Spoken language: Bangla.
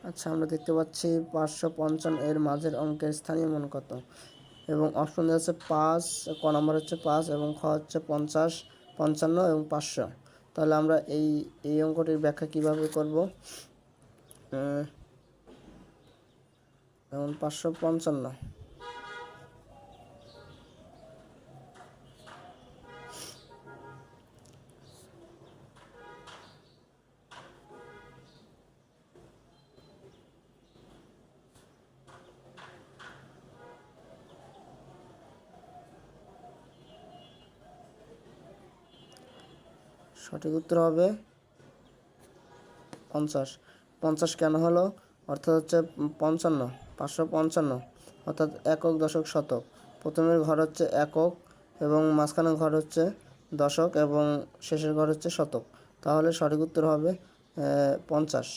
আচ্ছা, আমরা দেখতে পাচ্ছি 555 এর মাঝের অঙ্কের স্থানীয় মান কত, এবং অপশন হচ্ছে 5, ক নম্বর হচ্ছে 5 এবং খ হচ্ছে 50, 55 এবং 500। তাহলে আমরা এই অঙ্কটির ব্যাখ্যা কিভাবে করব? যেমন 555, সঠিক উত্তর হবে 50। 50 কেন হলো? অর্থাৎ হচ্ছে 55, 555, অর্থাৎ একক, দশক, শতক। প্রথমের ঘর হচ্ছে একক এবং মাঝখানের ঘর হচ্ছে দশক এবং শেষের ঘর হচ্ছে শতক। তাহলে সঠিক উত্তর হবে 50।